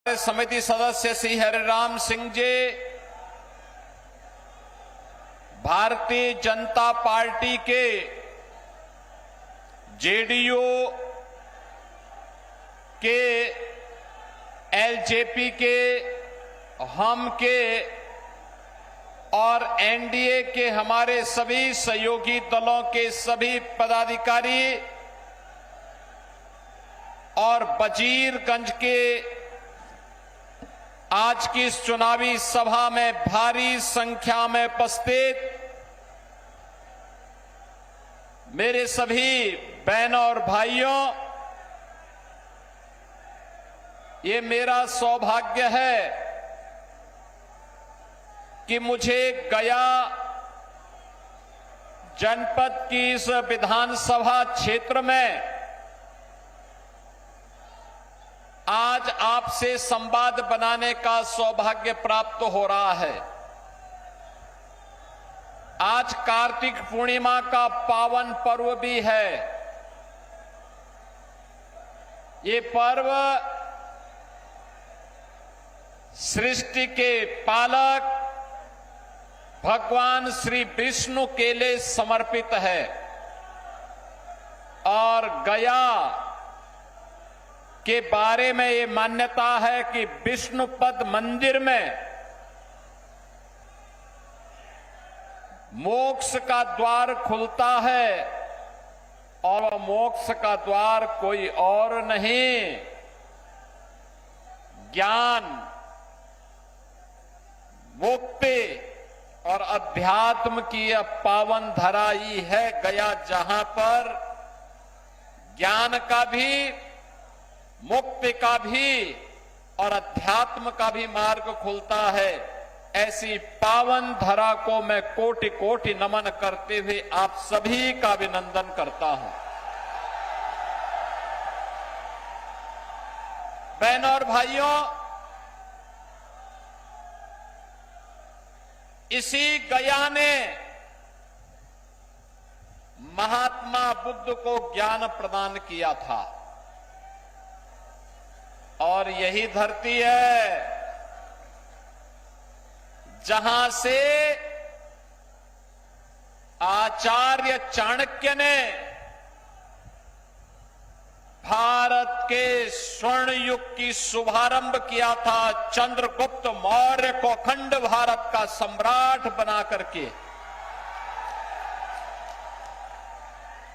समिति सदस्य श्री हरिराम सिंह जी, भारतीय जनता पार्टी के जेडीयू के, एलजेपी के, हम के और एनडीए के हमारे सभी सहयोगी दलों के सभी पदाधिकारी और वजीरगंज के आज की इस चुनावी सभा में भारी संख्या में उपस्थित मेरे सभी बहनों और भाइयों, ये मेरा सौभाग्य है कि मुझे गया जनपद की इस विधानसभा क्षेत्र में आज आपसे संवाद बनाने का सौभाग्य प्राप्त हो रहा है। आज कार्तिक पूर्णिमा का पावन पर्व भी है। ये पर्व सृष्टि के पालक भगवान श्री विष्णु के लिए समर्पित है और गया के बारे में ये मान्यता है कि विष्णुपद मंदिर में मोक्ष का द्वार खुलता है और मोक्ष का द्वार कोई और नहीं, ज्ञान, मुक्ति और अध्यात्म की यह पावन धरा ही है गया, जहां पर ज्ञान का भी, मुक्ति का भी और अध्यात्म का भी मार्ग खुलता है। ऐसी पावन धरा को मैं कोटि कोटि नमन करते हुए आप सभी का अभिनंदन करता हूं। बहनों और भाइयों, इसी गया ने महात्मा बुद्ध को ज्ञान प्रदान किया था और यही धरती है जहां से आचार्य चाणक्य ने भारत के स्वर्ण युग की शुभारंभ किया था। चंद्रगुप्त मौर्य को अखंड भारत का सम्राट बना करके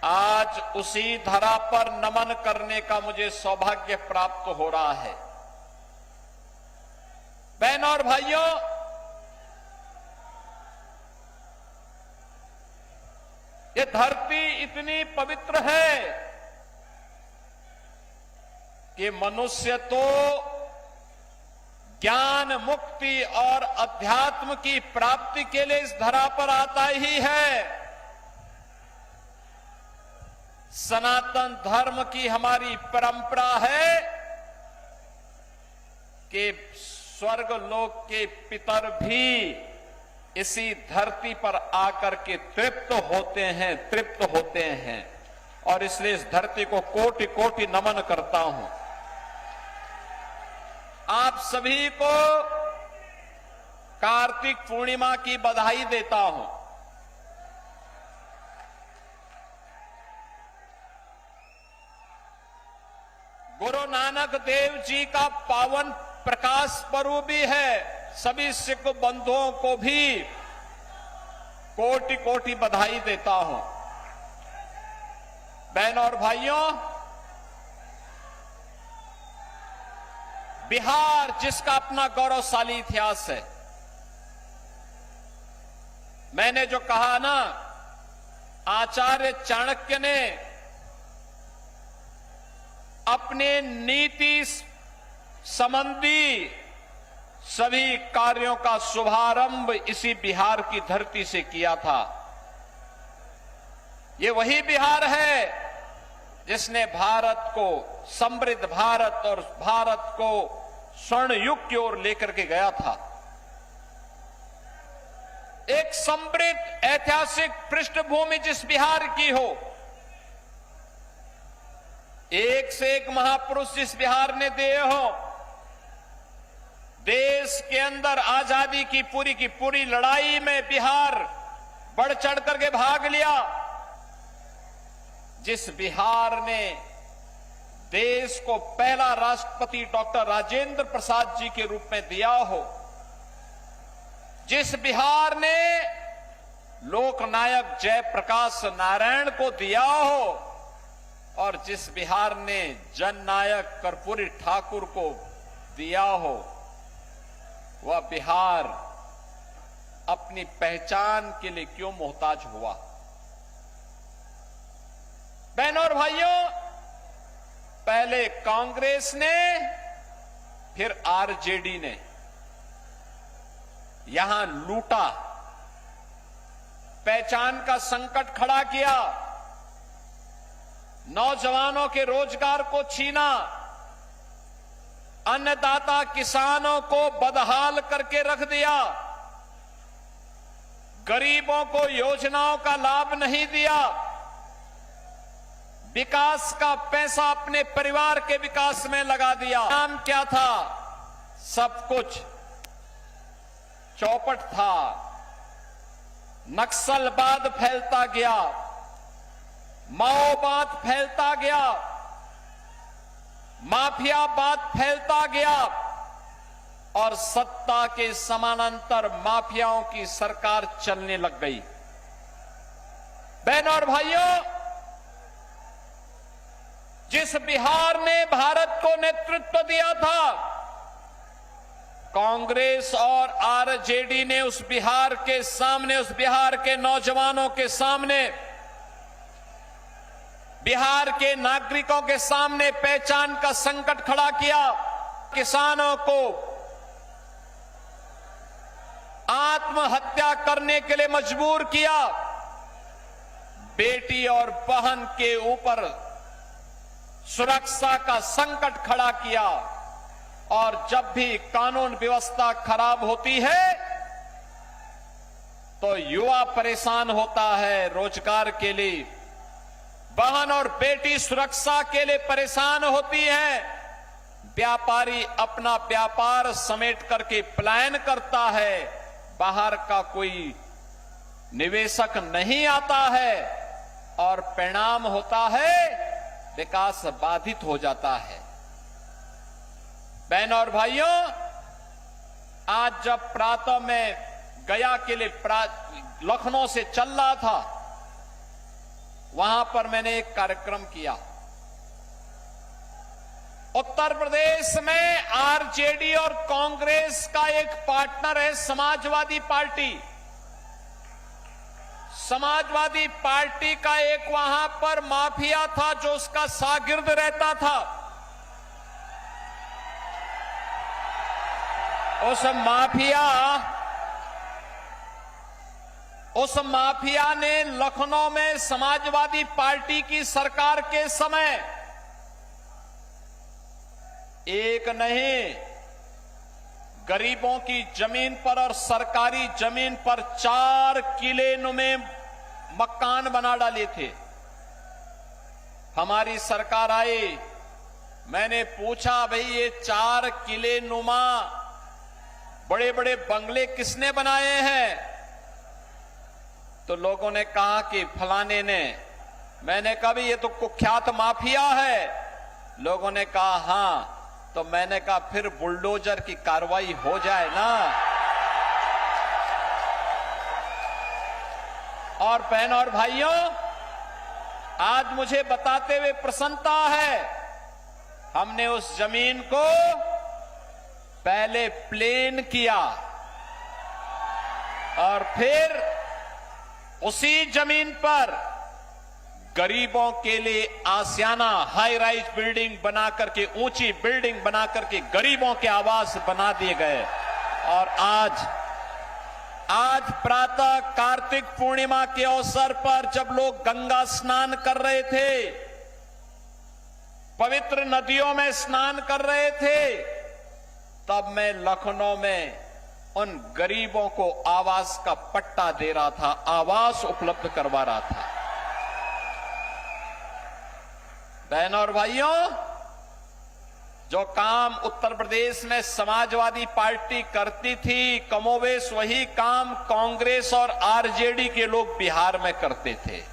आज उसी धरा पर नमन करने का मुझे सौभाग्य प्राप्त हो रहा है। बहनों और भाइयों, ये धरती इतनी पवित्र है कि मनुष्य तो ज्ञान, मुक्ति और अध्यात्म की प्राप्ति के लिए इस धरा पर आता ही है। सनातन धर्म की हमारी परंपरा है कि स्वर्ग लोक के पितर भी इसी धरती पर आकर के तृप्त होते हैं और इसलिए इस धरती को कोटि कोटि नमन करता हूं। आप सभी को कार्तिक पूर्णिमा की बधाई देता हूं। गुरु नानक देव जी का पावन प्रकाश पर्व भी है। सभी सिख बंधुओं को भी कोटि कोटि बधाई देता हूं। बहनों और भाइयों, बिहार जिसका अपना गौरवशाली इतिहास है, मैंने जो कहा ना, आचार्य चाणक्य ने अपने नीति संबंधी सभी कार्यों का शुभारंभ इसी बिहार की धरती से किया था। ये वही बिहार है जिसने भारत को, समृद्ध भारत और भारत को स्वर्ण युग की ओर लेकर के गया था। एक समृद्ध ऐतिहासिक पृष्ठभूमि जिस बिहार की हो, एक से एक महापुरुष जिस बिहार ने दिए हो, देश के अंदर आजादी की पूरी लड़ाई में बिहार बढ़ चढ़ करके भाग लिया। जिस बिहार ने देश को पहला राष्ट्रपति डॉक्टर राजेंद्र प्रसाद जी के रूप में दिया हो, जिस बिहार ने लोकनायक जयप्रकाश नारायण को दिया हो और जिस बिहार ने जननायक कर्पूरी ठाकुर को दिया हो, वह बिहार अपनी पहचान के लिए क्यों मोहताज हुआ? बहनों और भाइयों, पहले कांग्रेस ने, फिर आरजेडी ने यहां लूटा, पहचान का संकट खड़ा किया, नौजवानों के रोजगार को छीना, अन्नदाता किसानों को बदहाल करके रख दिया, गरीबों को योजनाओं का लाभ नहीं दिया, विकास का पैसा अपने परिवार के विकास में लगा दिया। नाम क्या था? सब कुछ चौपट था। नक्सलवाद फैलता गया, माओवाद फैलता गया, माफियावाद फैलता गया और सत्ता के समानांतर माफियाओं की सरकार चलने लग गई। बहनों और भाइयों, जिस बिहार ने भारत को नेतृत्व दिया था, कांग्रेस और आरजेडी ने उस बिहार के सामने, उस बिहार के नौजवानों के सामने, बिहार के नागरिकों के सामने पहचान का संकट खड़ा किया। किसानों को आत्महत्या करने के लिए मजबूर किया, बेटी और बहन के ऊपर सुरक्षा का संकट खड़ा किया और जब भी कानून व्यवस्था खराब होती है तो युवा परेशान होता है रोजगार के लिए, बहन और बेटी सुरक्षा के लिए परेशान होती है, व्यापारी अपना व्यापार समेट करके पलायन करता है, बाहर का कोई निवेशक नहीं आता है और परिणाम होता है विकास बाधित हो जाता है। बहनों और भाइयों, आज जब प्रातः में गया के लिए लखनऊ से चल रहा था, वहां पर मैंने एक कार्यक्रम किया। उत्तर प्रदेश में आरजेडी और कांग्रेस का एक पार्टनर है समाजवादी पार्टी। समाजवादी पार्टी का एक वहां पर माफिया था जो उसका शागिर्द रहता था। उस माफिया ने लखनऊ में समाजवादी पार्टी की सरकार के समय एक नहीं, गरीबों की जमीन पर और सरकारी जमीन पर 4 किले नुमे मकान बना डाले थे। हमारी सरकार आई, मैंने पूछा, भाई ये 4 किले नुमा बड़े बड़े बंगले किसने बनाए हैं? तो लोगों ने कहा कि फलाने ने। मैंने कहा भी ये तो कुख्यात माफिया है। लोगों ने कहा हां। तो मैंने कहा फिर बुलडोजर की कार्रवाई हो जाए ना। और बहनों और भाइयों, आज मुझे बताते हुए प्रसन्नता है, हमने उस जमीन को पहले प्लेन किया और फिर उसी जमीन पर गरीबों के लिए आसियाना हाई राइज बिल्डिंग बना करके, ऊंची बिल्डिंग बना करके गरीबों के आवास बना दिए गए। और आज प्रातः कार्तिक पूर्णिमा के अवसर पर जब लोग गंगा स्नान कर रहे थे, पवित्र नदियों में स्नान कर रहे थे, तब मैं लखनऊ में उन गरीबों को आवास का पट्टा दे रहा था, आवास उपलब्ध करवा रहा था। बहनों और भाइयों, जो काम उत्तर प्रदेश में समाजवादी पार्टी करती थी, कमोबेश वही काम कांग्रेस और आरजेडी के लोग बिहार में करते थे।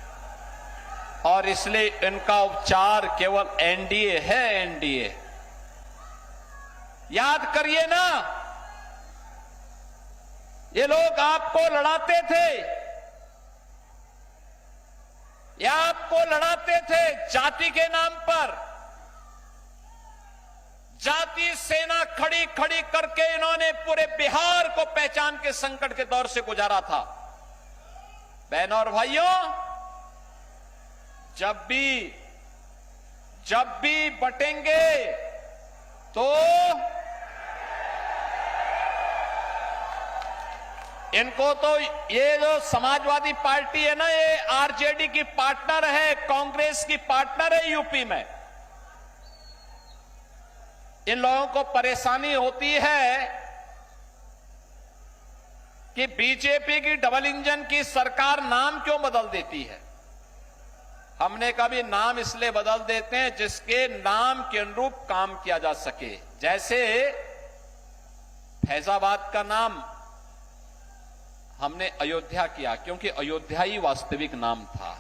और इसलिए इनका उपचार केवल एनडीए है, एनडीए। याद करिए ना, ये लोग आपको लड़ाते थे, या आपको लड़ाते थे जाति के नाम पर। जाति सेना खड़ी खड़ी करके इन्होंने पूरे बिहार को पहचान के संकट के दौर से गुजारा था। बहनों और भाइयों, जब भी बटेंगे तो इनको तो, ये जो समाजवादी पार्टी है ना, ये आरजेडी की पार्टनर है, कांग्रेस की पार्टनर है यूपी में। इन लोगों को परेशानी होती है कि बीजेपी की डबल इंजन की सरकार नाम क्यों बदल देती है। हमने कभी नाम इसलिए बदल देते हैं जिसके नाम के अनुरूप काम किया जा सके। जैसे फैजाबाद का नाम हमने अयोध्या किया, क्योंकि अयोध्या ही वास्तविक नाम था।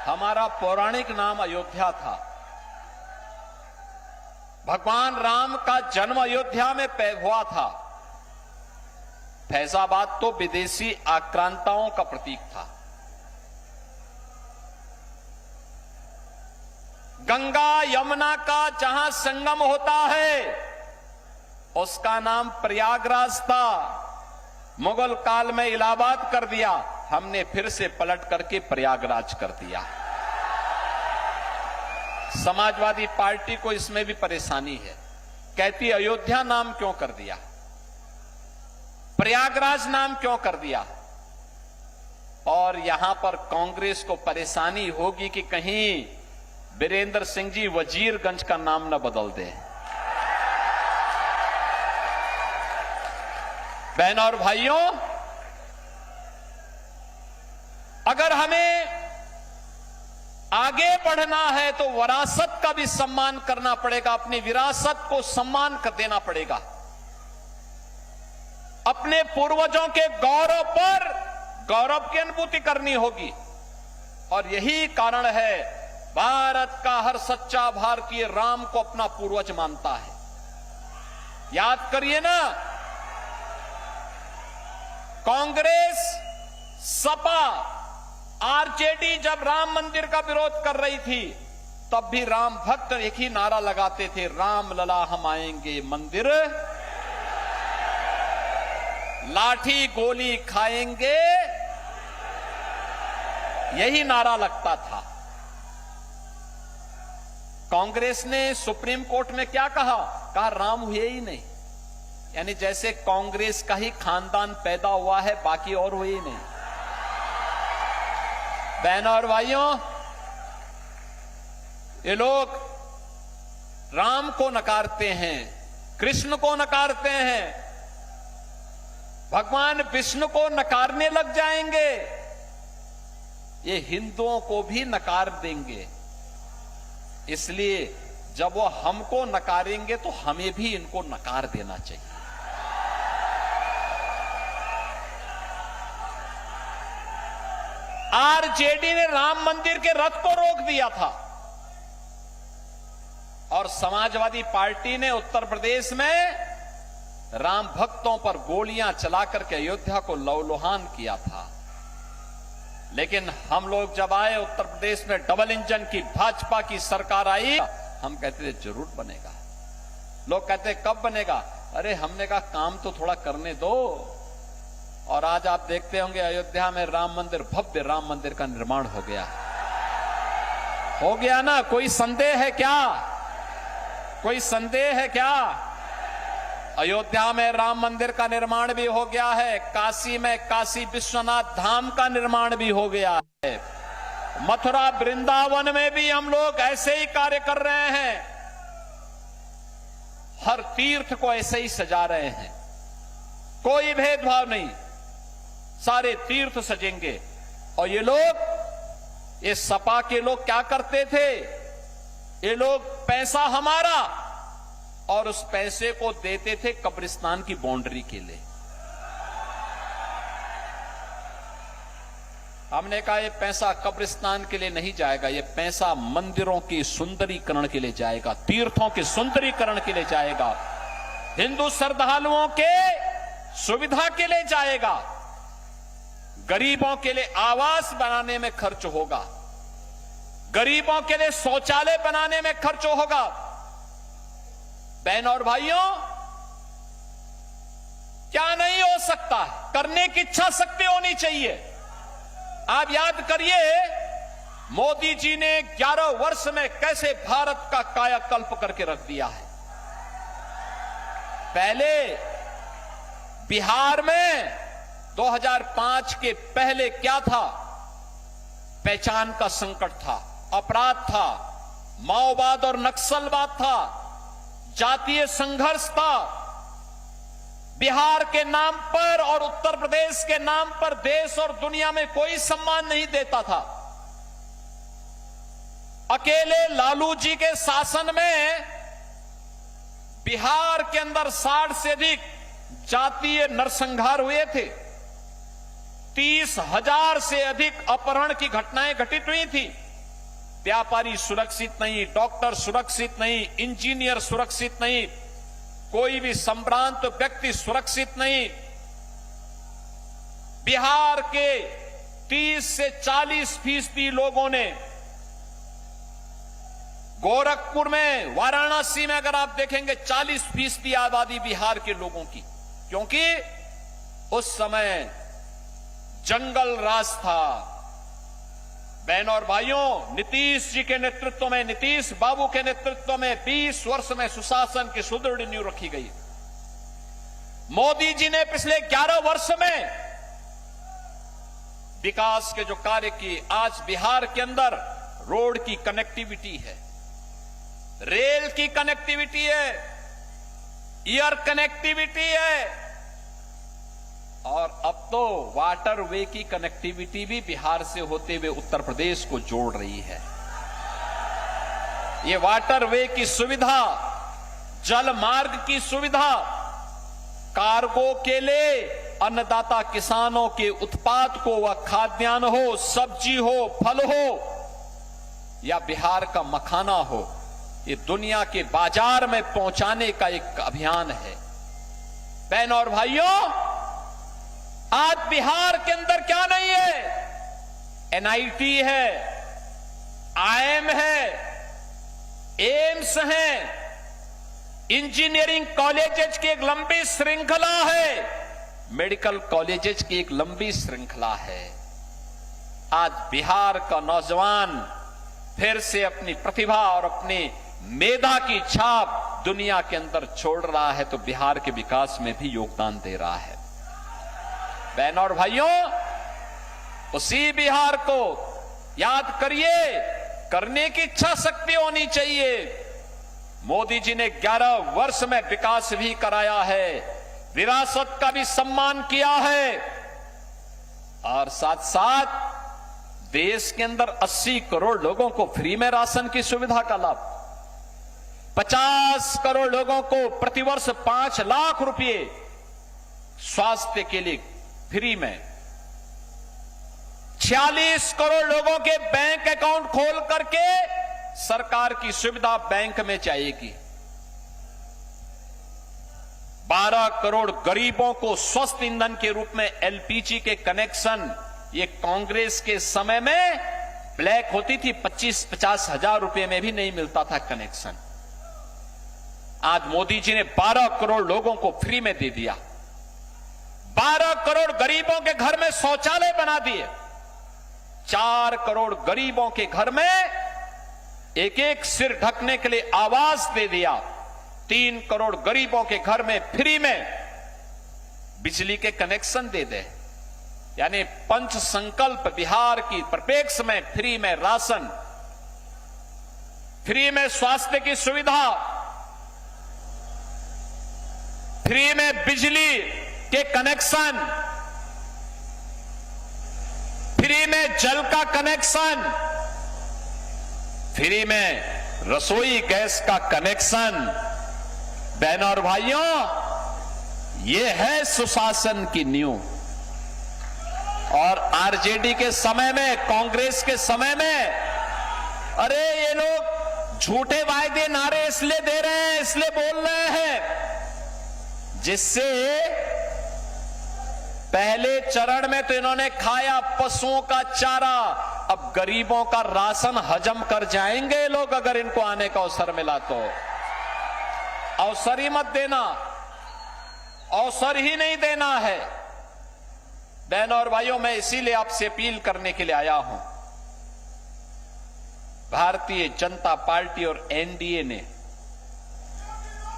हमारा पौराणिक नाम अयोध्या था। भगवान राम का जन्म अयोध्या में हुआ था। फैजाबाद तो विदेशी आक्रांताओं का प्रतीक था। गंगा यमुना का जहां संगम होता है उसका नाम प्रयागराज था। मुगल काल में इलाहाबाद कर दिया, हमने फिर से पलट करके प्रयागराज कर दिया। समाजवादी पार्टी को इसमें भी परेशानी है, कहती अयोध्या नाम क्यों कर दिया, प्रयागराज नाम क्यों कर दिया। और यहां पर कांग्रेस को परेशानी होगी कि कहीं वीरेंद्र सिंह जी वजीरगंज का नाम न बदल दे। बहनों और भाइयों, अगर हमें आगे बढ़ना है तो विरासत का भी सम्मान करना पड़ेगा। अपनी विरासत को सम्मान कर देना पड़ेगा। अपने पूर्वजों के गौरव पर गौरव की अनुभूति करनी होगी। और यही कारण है भारत का हर सच्चा भारतीय राम को अपना पूर्वज मानता है। याद करिए ना, कांग्रेस, सपा, आरजेडी जब राम मंदिर का विरोध कर रही थी तब भी राम भक्त एक ही नारा लगाते थे, राम लला हम आएंगे मंदिर, लाठी गोली खाएंगे, यही नारा लगता था। कांग्रेस ने सुप्रीम कोर्ट में क्या कहा राम हुए ही नहीं। यानी जैसे कांग्रेस का ही खानदान पैदा हुआ है, बाकी और हुए ही नहीं। बहनों और भाइयों, ये लोग राम को नकारते हैं, कृष्ण को नकारते हैं, भगवान विष्णु को नकारने लग जाएंगे, ये हिंदुओं को भी नकार देंगे। इसलिए जब वो हमको नकारेंगे तो हमें भी इनको नकार देना चाहिए। आरजेडी ने राम मंदिर के रथ को रोक दिया था और समाजवादी पार्टी ने उत्तर प्रदेश में राम भक्तों पर गोलियां चलाकर के अयोध्या को लहूलुहान किया था। लेकिन हम लोग जब आए उत्तर प्रदेश में, डबल इंजन की भाजपा की सरकार आई, हम कहते थे जरूर बनेगा। लोग कहते कब बनेगा, अरे हमने कहा काम तो थोड़ा करने दो। और आज आप देखते होंगे अयोध्या में राम मंदिर, भव्य राम मंदिर का निर्माण हो गया ना। कोई संदेह है क्या? कोई संदेह है क्या? अयोध्या में राम मंदिर का निर्माण भी हो गया है। काशी में काशी विश्वनाथ धाम का निर्माण भी हो गया है। मथुरा वृंदावन में भी हम लोग ऐसे ही कार्य कर रहे हैं। हर तीर्थ को ऐसे ही सजा रहे हैं, कोई भेदभाव नहीं, सारे तीर्थ सजेंगे। और ये लोग, ये सपा के लोग क्या करते थे, ये लोग पैसा हमारा, और उस पैसे को देते थे कब्रिस्तान की बाउंड्री के लिए। हमने कहा ये पैसा कब्रिस्तान के लिए नहीं जाएगा, ये पैसा मंदिरों की सुंदरीकरण के लिए जाएगा, तीर्थों के सुंदरीकरण के लिए जाएगा, हिंदू श्रद्धालुओं के सुविधा के लिए जाएगा, गरीबों के लिए आवास बनाने में खर्च होगा, गरीबों के लिए शौचालय बनाने में खर्च होगा। बहन और भाइयों, क्या नहीं हो सकता, करने की इच्छा शक्ति होनी चाहिए। आप याद करिए मोदी जी ने 11 वर्ष में कैसे भारत का कायाकल्प करके रख दिया है। पहले बिहार में 2005 के पहले क्या था? पहचान का संकट था, अपराध था, माओवाद और नक्सलवाद था, जातीय संघर्ष था। बिहार के नाम पर और उत्तर प्रदेश के नाम पर देश और दुनिया में कोई सम्मान नहीं देता था। अकेले लालू जी के शासन में बिहार के अंदर 60 से अधिक जातीय नरसंहार हुए थे, 30,000 से अधिक अपहरण की घटनाएं घटित हुई थी। व्यापारी सुरक्षित नहीं, डॉक्टर सुरक्षित नहीं, इंजीनियर सुरक्षित नहीं, कोई भी संभ्रांत व्यक्ति सुरक्षित नहीं। बिहार के 30 से 40% लोगों ने गोरखपुर में, वाराणसी में अगर आप देखेंगे 40% आबादी बिहार के लोगों की, क्योंकि उस समय जंगल राज था। बहन और भाइयों, नीतीश जी के नेतृत्व में, नीतीश बाबू के नेतृत्व में 20 वर्ष में सुशासन की सुदृढ़ नींव रखी गई। मोदी जी ने पिछले 11 वर्ष में विकास के जो कार्य किए, आज बिहार के अंदर रोड की कनेक्टिविटी है, रेल की कनेक्टिविटी है, एयर कनेक्टिविटी है, और अब तो वाटरवे की कनेक्टिविटी भी बिहार से होते हुए उत्तर प्रदेश को जोड़ रही है। ये वाटरवे की सुविधा, जल मार्ग की सुविधा, कार्गो के लिए अन्नदाता किसानों के उत्पाद को, वह खाद्यान्न हो, सब्जी हो, फल हो या बिहार का मखाना हो, ये दुनिया के बाजार में पहुंचाने का एक अभियान है। बहन और भाइयों, आज बिहार के अंदर क्या नहीं है? एनआईटी है, आईएम है, एम्स है, इंजीनियरिंग कॉलेजेस की एक लंबी श्रृंखला है, मेडिकल कॉलेजेस की एक लंबी श्रृंखला है। आज बिहार का नौजवान फिर से अपनी प्रतिभा और अपनी मेधा की छाप दुनिया के अंदर छोड़ रहा है, तो बिहार के विकास में भी योगदान दे रहा है। बहन और भाइयों, उसी बिहार को याद करिए, करने की इच्छा शक्ति होनी चाहिए। मोदी जी ने 11 वर्ष में विकास भी कराया है, विरासत का भी सम्मान किया है, और साथ साथ देश के अंदर 80 करोड़ लोगों को फ्री में राशन की सुविधा का लाभ, 50 करोड़ लोगों को प्रतिवर्ष 5 लाख रुपए स्वास्थ्य के लिए फ्री में, 46 करोड़ लोगों के बैंक अकाउंट खोल करके सरकार की सुविधा बैंक में जाएगी, 12 करोड़ गरीबों को स्वस्थ ईंधन के रूप में एलपीजी के कनेक्शन, ये कांग्रेस के समय में ब्लैक होती थी, 25-50 हजार रुपए में भी नहीं मिलता था कनेक्शन। आज मोदी जी ने 12 करोड़ लोगों को फ्री में दे दिया, 12 करोड़ गरीबों के घर में शौचालय बना दिए, 4 करोड़ गरीबों के घर में एक एक सिर ढकने के लिए आवास दे दिया, 3 करोड़ गरीबों के घर में फ्री में बिजली के कनेक्शन दे दे। यानी पंच संकल्प बिहार की परिप्रेक्ष्य में फ्री में राशन, फ्री में स्वास्थ्य की सुविधा, फ्री में बिजली के कनेक्शन, फ्री में जल का कनेक्शन, फ्री में रसोई गैस का कनेक्शन। बहनों और भाइयों, ये है सुशासन की नींव। और आरजेडी के समय में, कांग्रेस के समय में, अरे ये लोग झूठे वायदे नारे इसलिए दे रहे हैं, इसलिए बोल रहे हैं, जिससे पहले चरण में तो इन्होंने खाया पशुओं का चारा, अब गरीबों का राशन हजम कर जाएंगे लोग अगर इनको आने का अवसर मिला तो। अवसर ही मत देना, अवसर ही नहीं देना है। बहनों और भाइयों, मैं इसीलिए आपसे अपील करने के लिए आया हूं। भारतीय जनता पार्टी और एनडीए ने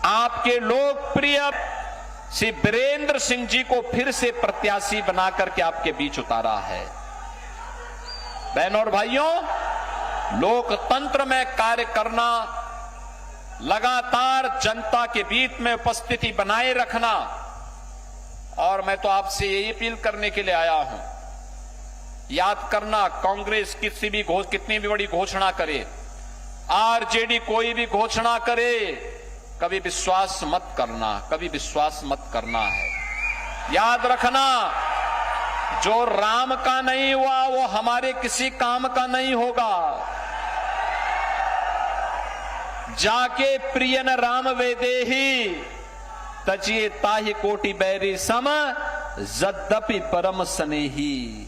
आपके लोकप्रिय श्री वीरेंद्र सिंह जी को फिर से प्रत्याशी बनाकर के आपके बीच उतारा है। बहनों और भाइयों, लोकतंत्र में कार्य करना, लगातार जनता के बीच में उपस्थिति बनाए रखना, और मैं तो आपसे यही अपील करने के लिए आया हूं। याद करना, कांग्रेस कितनी भी बड़ी घोषणा करे, आरजेडी कोई भी घोषणा करे, कभी विश्वास मत करना, कभी विश्वास मत करना है। याद रखना, जो राम का नहीं हुआ वो हमारे किसी काम का नहीं होगा। जाके प्रियन राम वेदेही तजिए ताहि कोटि बैरी सम यद्यपि परम स्नेही।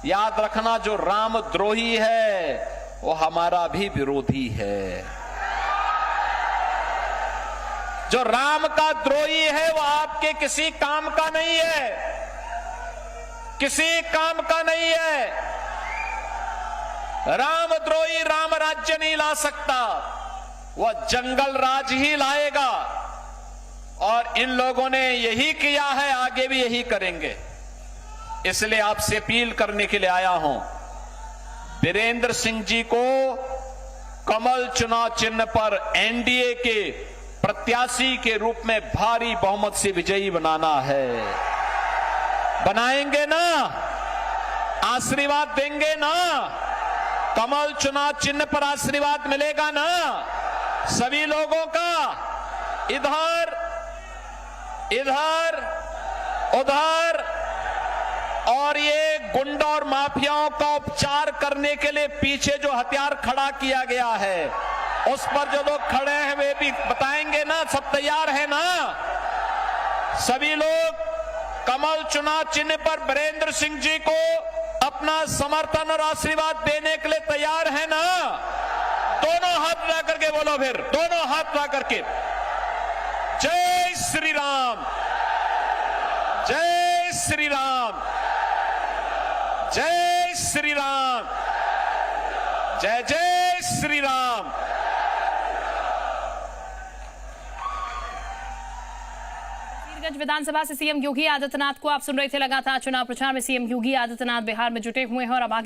याद रखना, जो राम द्रोही है वो हमारा भी विरोधी है। जो राम का द्रोही है वो आपके किसी काम का नहीं है, किसी काम का नहीं है। राम द्रोही राम राज्य नहीं ला सकता, वह जंगल राज ही लाएगा। और इन लोगों ने यही किया है, आगे भी यही करेंगे। इसलिए आपसे अपील करने के लिए आया हूं, वीरेंद्र सिंह जी को कमल चुनाव चिन्ह पर एनडीए के प्रत्याशी के रूप में भारी बहुमत से विजयी बनाना है। बनाएंगे ना? आशीर्वाद देंगे ना? कमल चुनाव चिन्ह पर आशीर्वाद मिलेगा ना सभी लोगों का? इधर इधर उधर। और ये गुंडा और माफियाओं का उपचार करने के लिए पीछे जो हथियार खड़ा किया गया है, उस पर जो लोग खड़े हैं वे भी बताएंगे ना, सब तैयार है ना? सभी लोग कमल चुनाव चिन्ह पर वीरेंद्र सिंह जी को अपना समर्थन और आशीर्वाद देने के लिए तैयार है ना? दोनों हाथ ला करके बोलो, फिर दोनों हाथ ला करके जय श्री राम, जय श्री राम, जय श्री राम, जय जय श्री राम। विधानसभा से सीएम योगी आदित्यनाथ को आप सुन रहे थे। लगातार चुनाव प्रचार में सीएम योगी आदित्यनाथ बिहार में जुटे हुए हैं और अब आगे